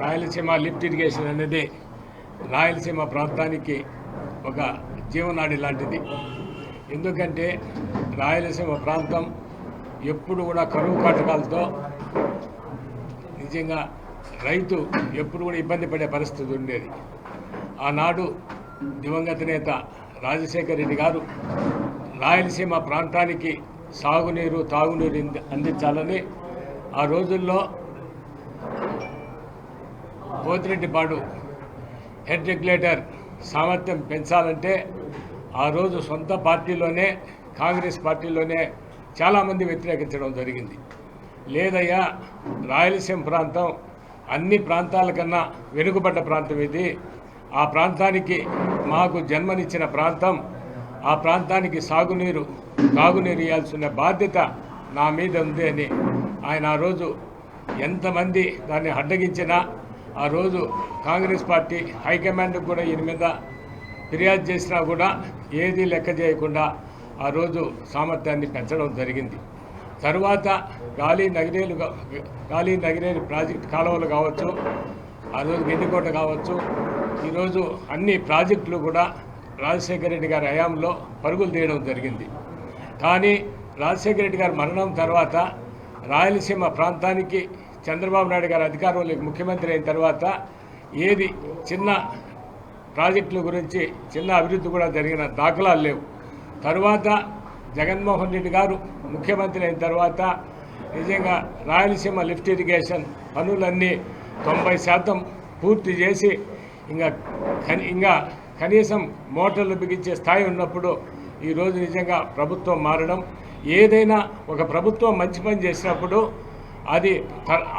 Rayalaseema lift irrigation అనేది రాయలసీమ ప్రాంతానికి ఒక జీవనాడి లాంటిది. ఎందుకంటే రాయలసీమ ప్రాంతం ఎప్పుడు కూడా కరువు కాటకాలతో నిజంగా రైతు ఎప్పుడు కూడా ఇబ్బంది పడే పరిస్థితి ఉండేది. ఆనాడు దివంగత నేత రాజశేఖర రెడ్డి గారు రాయలసీమ ప్రాంతానికి సాగునీరు తాగునీరు అందించాలని ఆ రోజుల్లో పోతిరెడ్డిపాడు హెడ్ రెగ్యులేటర్ సామర్థ్యం పెంచాలంటే ఆ రోజు సొంత పార్టీలోనే కాంగ్రెస్ పార్టీలోనే చాలామంది వ్యతిరేకించడం జరిగింది. లేదయ్యా, రాయలసీమ ప్రాంతం అన్ని ప్రాంతాల కన్నా వెనుకబడ్డ ప్రాంతం ఇది, ఆ ప్రాంతానికి మాకు జన్మనిచ్చిన ప్రాంతం, ఆ ప్రాంతానికి సాగునీరు తాగునీరు ఇవ్వాల్సిన బాధ్యత నా మీద ఉంది అని ఆయన ఆ రోజు ఎంతమంది దాన్ని అడ్డగించినా ఆ రోజు కాంగ్రెస్ పార్టీ హైకమాండ్కి కూడా ఈయన మీద ఫిర్యాదు చేసినా కూడా ఏది లెక్క చేయకుండా ఆ రోజు సామర్థ్యాన్ని పెంచడం జరిగింది. తరువాత గాలి నగిరేలు ప్రాజెక్టు కాలువలు కావచ్చు, ఆ రోజు గెండికోట కావచ్చు, ఈరోజు అన్ని ప్రాజెక్టులు కూడా రాజశేఖర రెడ్డి గారి హయాంలో పరుగులు తీయడం జరిగింది. కానీ రాజశేఖర రెడ్డి గారి మరణం తర్వాత రాయలసీమ ప్రాంతానికి చంద్రబాబు నాయుడు గారు అధికారంలోకి ముఖ్యమంత్రి అయిన తర్వాత ఏది చిన్న ప్రాజెక్టుల గురించి చిన్న అభివృద్ధి కూడా జరిగిన దాఖలాలు లేవు. తరువాత జగన్మోహన్ రెడ్డి గారు ముఖ్యమంత్రి అయిన తర్వాత నిజంగా రాయలసీమ లిఫ్ట్ ఇరిగేషన్ పనులన్నీ 90% పూర్తి చేసి ఇంకా కనీసం మోటార్లు బిగించే స్థాయి ఉన్నప్పుడు ఈరోజు నిజంగా ప్రభుత్వం మారడం, ఏదైనా ఒక ప్రభుత్వం మంచి పని చేసినప్పుడు అది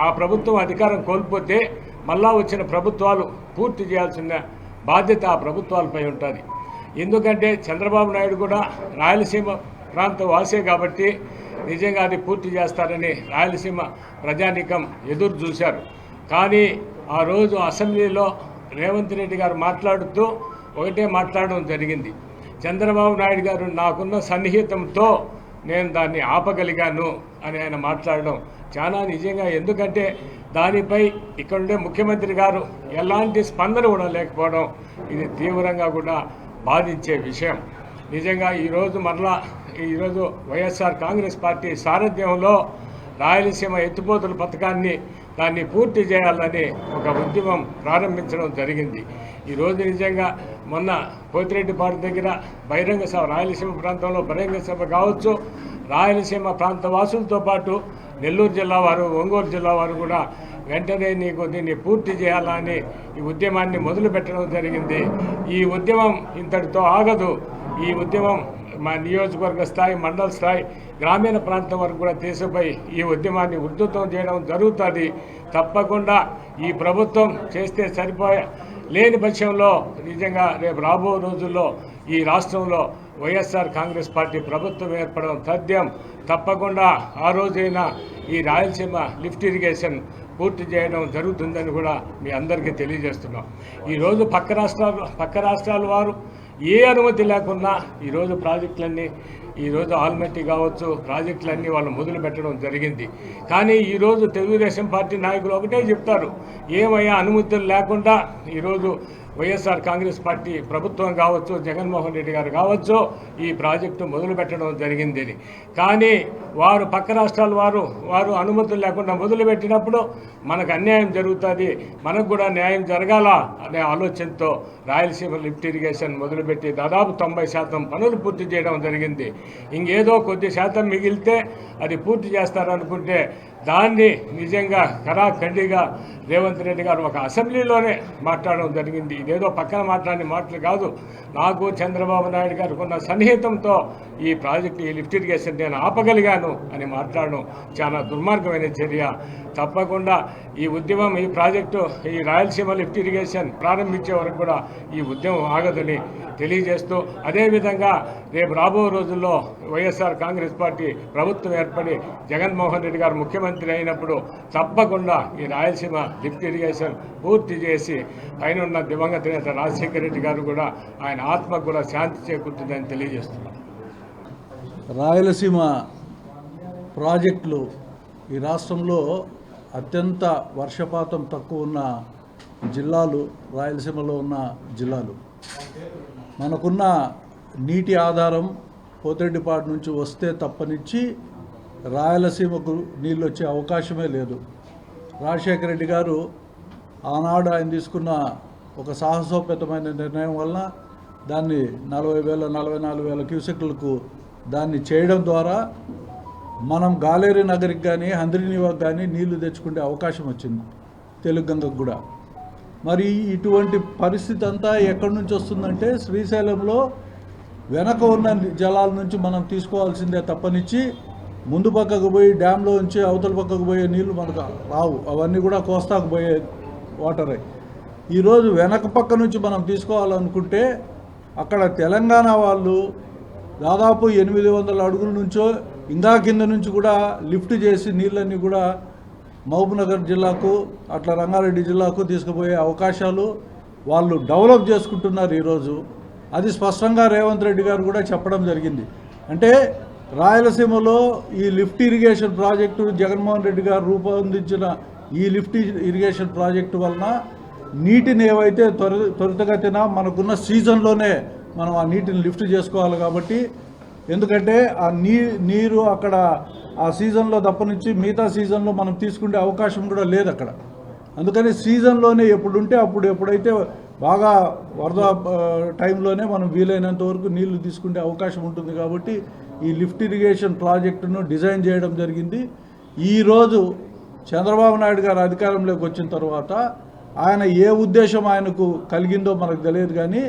ఆ ప్రభుత్వం అధికారం కోల్పోతే మళ్ళా వచ్చిన ప్రభుత్వాలు పూర్తి చేయాల్సిన బాధ్యత ఆ ప్రభుత్వాలపై ఉంటుంది. ఎందుకంటే చంద్రబాబు నాయుడు కూడా రాయలసీమ ప్రాంత వాసే కాబట్టి నిజంగా అది పూర్తి చేస్తారని రాయలసీమ ప్రజానీకం ఎదురు చూశారు. కానీ ఆ రోజు అసెంబ్లీలో రేవంత్ రెడ్డి గారు మాట్లాడుతూ ఒకటే మాట్లాడడం జరిగింది, చంద్రబాబు నాయుడు గారు నాకున్న సన్నిహితంతో నేను దాన్ని ఆపగలిగాను అని ఆయన మాట్లాడడం చాలా నిజంగా. ఎందుకంటే దానిపై ఇక్కడుండే ముఖ్యమంత్రి గారు ఎలాంటి స్పందన కూడా లేకపోవడం ఇది తీవ్రంగా కూడా బాధించే విషయం. నిజంగా ఈరోజు వైఎస్ఆర్ కాంగ్రెస్ పార్టీ సారథ్యంలో రాయలసీమ ఎత్తిపోతల పథకాన్ని దాన్ని పూర్తి చేయాలని ఒక ఉద్యమం ప్రారంభించడం జరిగింది. ఈరోజు నిజంగా మొన్న పోతిరెడ్డిపాడు దగ్గర బహిరంగ సభ, రాయలసీమ ప్రాంతంలో బహిరంగ సభ కావచ్చు, రాయలసీమ ప్రాంత వాసులతో పాటు నెల్లూరు జిల్లా వారు, ఒంగోలు జిల్లా వారు కూడా వెంటనే దీన్ని పూర్తి చేయాలని ఈ ఉద్యమాన్ని మొదలుపెట్టడం జరిగింది. ఈ ఉద్యమం ఇంతటితో ఆగదు. ఈ ఉద్యమం మా నియోజకవర్గ స్థాయి, మండల స్థాయి, గ్రామీణ ప్రాంతం వరకు కూడా తీసుకుపోయి ఈ ఉద్యమాన్ని ఉధృతం చేయడం జరుగుతుంది. తప్పకుండా ఈ ప్రభుత్వం చేస్తే లేని పక్షంలో నిజంగా రేపు రాబో రోజుల్లో ఈ రాష్ట్రంలో వైఎస్ఆర్ కాంగ్రెస్ పార్టీ ప్రభుత్వం ఏర్పడడం తథ్యం. తప్పకుండా ఆ రోజైనా ఈ రాయలసీమ లిఫ్ట్ ఇరిగేషన్ పూర్తి చేయడం జరుగుతుందని కూడా మీ అందరికీ తెలియజేస్తున్నాం. ఈరోజు పక్క రాష్ట్రాల వారు ఏ అనుమతి లేకున్నా ఈరోజు ప్రాజెక్టులన్నీ, ఈరోజు ఆల్మట్టి కావచ్చు, ప్రాజెక్టులన్నీ వాళ్ళు మొదలు పెట్టడం జరిగింది. కానీ ఈరోజు తెలుగుదేశం పార్టీ నాయకులు ఒకటే చెప్తారు, ఏమయ్యా అనుమతులు లేకుండా ఈరోజు వైఎస్ఆర్ కాంగ్రెస్ పార్టీ ప్రభుత్వం కావచ్చు, జగన్మోహన్ రెడ్డి గారు కావచ్చు ఈ ప్రాజెక్టు మొదలు పెట్టడం జరిగింది. కానీ వారు పక్క రాష్ట్రాల వారు అనుమతులు లేకుండా మొదలుపెట్టినప్పుడు మనకు అన్యాయం జరుగుతుంది, మనకు కూడా న్యాయం జరగాల అనే ఆలోచనతో రాయలసీమ లిఫ్ట్ ఇరిగేషన్ మొదలుపెట్టి దాదాపు 90% పనులు పూర్తి చేయడం జరిగింది. ఇంకేదో కొద్ది శాతం మిగిలితే అది పూర్తి చేస్తారనుకుంటే దాన్ని నిజంగా ఖరాఖండిగా రేవంత్ రెడ్డి గారు ఒక అసెంబ్లీలోనే మాట్లాడడం జరిగింది. ఇదేదో పక్కన మాట్లాడిన మాటలు కాదు, నాకు చంద్రబాబు నాయుడు గారికి ఉన్న సన్నిహితంతో ఈ ప్రాజెక్టు, ఈ లిఫ్ట్ ఇరిగేషన్ నేను ఆపగలిగాను అని మాట్లాడడం చాలా దుర్మార్గమైన చర్య. తప్పకుండా ఈ ఉద్యమం, ఈ ప్రాజెక్టు, ఈ రాయలసీమ లిఫ్ట్ ఇరిగేషన్ ప్రారంభించే వరకు కూడా ఈ ఉద్యమం ఆగదని తెలియజేస్తూ, అదేవిధంగా రేపు రాబో రోజుల్లో వైఎస్ఆర్ కాంగ్రెస్ పార్టీ ప్రభుత్వం ఏర్పడి జగన్మోహన్ రెడ్డి గారు ముఖ్యమంత్రి అయినప్పుడు తప్పకుండా ఈ రాయలసీమ లిఫ్ట్ ఇరిగేషన్ పూర్తి చేసి పైన ఉన్న దివంగత నేత రాజశేఖర రెడ్డి గారు కూడా ఆయన ఆత్మకు కూడా శాంతి చేకూరుతుందని తెలియజేస్తున్నారు. రాయలసీమ ప్రాజెక్టులు ఈ రాష్ట్రంలో అత్యంత వర్షపాతం తక్కువ ఉన్న జిల్లాలు రాయలసీమలో ఉన్న జిల్లాలు. మనకున్న నీటి ఆధారం పోతిరెడ్డిపాడు నుంచి వస్తే తప్పనిచ్చి రాయలసీమకు నీళ్ళు వచ్చే అవకాశమే లేదు. రాజశేఖర రెడ్డి గారు ఆనాడు ఆయన తీసుకున్న ఒక సాహసోపేతమైన నిర్ణయం వలన దాన్ని 40,000-44,000 క్యూసెక్లకు దాన్ని చేయడం ద్వారా మనం గాలేరు నగరికి కానీ హంద్రీనీవాకు కానీ నీళ్లు తెచ్చుకునే అవకాశం వచ్చింది, తెలుగంగకు కూడా. మరి ఇటువంటి పరిస్థితి అంతా ఎక్కడి నుంచి వస్తుందంటే శ్రీశైలంలో వెనక ఉన్న జలాల నుంచి మనం తీసుకోవాల్సిందే తప్పనిచ్చి ముందు పక్కకు పోయి డ్యాంలో నుంచి అవతల పక్కకు పోయే నీళ్లు మనకు రావు. అవన్నీ కూడా కోస్తాకు పోయే వాటరే. ఈరోజు వెనక పక్క నుంచి మనం తీసుకోవాలనుకుంటే అక్కడ తెలంగాణ వాళ్ళు దాదాపు 800 అడుగుల నుంచో ఇంకా కింద నుంచి కూడా లిఫ్ట్ చేసి నీళ్ళన్నీ కూడా మహబూబ్నగర్ జిల్లాకు అట్లా రంగారెడ్డి జిల్లాకు తీసుకుపోయే అవకాశాలు వాళ్ళు డెవలప్ చేసుకుంటున్నారు ఈరోజు. అది స్పష్టంగా రేవంత్ రెడ్డి గారు కూడా చెప్పడం జరిగింది. అంటే రాయలసీమలో ఈ lift irrigation project Jaganmohan Reddy గారు రూపొందించిన ఈ లిఫ్ట్ ఇరిగేషన్ ప్రాజెక్టు వలన నీటిని ఏవైతే త్వరితగతిన మనకున్న సీజన్లోనే మనం ఆ నీటిని లిఫ్ట్ చేసుకోవాలి. కాబట్టి ఎందుకంటే ఆ నీరు అక్కడ ఆ సీజన్లో తప్పనించి మిగతా సీజన్లో మనం తీసుకునే అవకాశం కూడా లేదు అక్కడ. అందుకని సీజన్లోనే ఎప్పుడుంటే అప్పుడు ఎప్పుడైతే బాగా వరద టైంలోనే మనం వీలైనంత వరకు నీళ్లు తీసుకునే అవకాశం ఉంటుంది. కాబట్టి ఈ లిఫ్ట్ ఇరిగేషన్ ప్రాజెక్టును డిజైన్ చేయడం జరిగింది. ఈరోజు చంద్రబాబు నాయుడు గారు అధికారంలోకి వచ్చిన తర్వాత ఆయన ఏ ఉద్దేశం ఆయనకు కలిగిందో మనకు తెలియదు. కానీ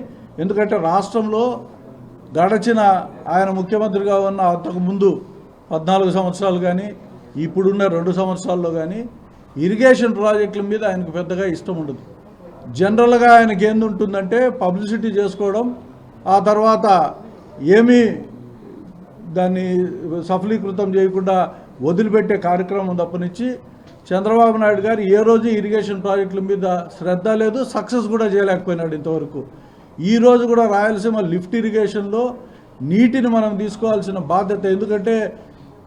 ఎందుకంటే రాష్ట్రంలో గడచిన ఆయన ముఖ్యమంత్రిగా ఉన్న అంతకుముందు 14 సంవత్సరాలు కానీ ఇప్పుడున్న 2 సంవత్సరాల్లో కానీ ఇరిగేషన్ ప్రాజెక్టుల మీద ఆయనకు పెద్దగా ఇష్టం ఉండదు. జనరల్గా ఆయనకి ఏందుంటుందంటే పబ్లిసిటీ చేసుకోవడం, ఆ తర్వాత ఏమీ దాన్ని సఫలీకృతం చేయకుండా వదిలిపెట్టే కార్యక్రమం తప్పనిచ్చి చంద్రబాబు నాయుడు గారు ఏ రోజు ఇరిగేషన్ ప్రాజెక్టుల మీద శ్రద్ధ లేదు, సక్సెస్ కూడా చేయలేకపోయినాడు ఇంతవరకు. ఈరోజు కూడా రాయలసీమ లిఫ్ట్ ఇరిగేషన్లో నీటిని మనం తీసుకోవాల్సిన బాధ్యత. ఎందుకంటే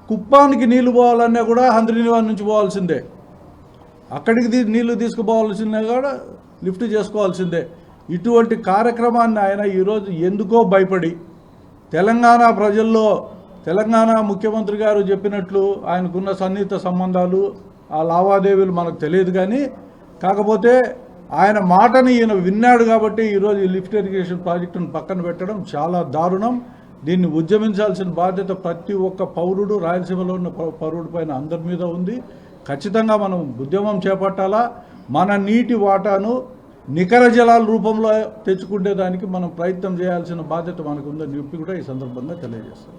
కుప్పానికి నీళ్లు పోవాలన్నా కూడా హంద్రీనీవా నుంచి పోవాల్సిందే, అక్కడికి నీళ్లు తీసుకుపోవాల్సిందే కూడా లిఫ్ట్ చేసుకోవాల్సిందే. ఇటువంటి కార్యక్రమాన్ని ఆయన ఈరోజు ఎందుకో భయపడి తెలంగాణ ప్రజల్లో తెలంగాణ ముఖ్యమంత్రి గారు చెప్పినట్లు ఆయనకున్న సన్నిహిత సంబంధాలు ఆ లావాదేవీలు మనకు తెలియదు. కానీ కాకపోతే ఆయన మాటని ఈయన విన్నాడు కాబట్టి ఈరోజు ఈ లిఫ్ట్ ఇరిగేషన్ ప్రాజెక్టును పక్కన పెట్టడం చాలా దారుణం. దీన్ని ఉద్యమించాల్సిన బాధ్యత ప్రతి ఒక్క పౌరుడు, రాయలసీమలో ఉన్న పౌరుడి పైన అందరి మీద ఉంది. ఖచ్చితంగా మనం ఉద్యమం చేపట్టాలా. మన నీటి వాటాను నికర జలాల రూపంలో తెచ్చుకునేదానికి మనం ప్రయత్నం చేయాల్సిన బాధ్యత మనకు ఉందని చెప్పి కూడా ఈ సందర్భంగా తెలియజేస్తాం.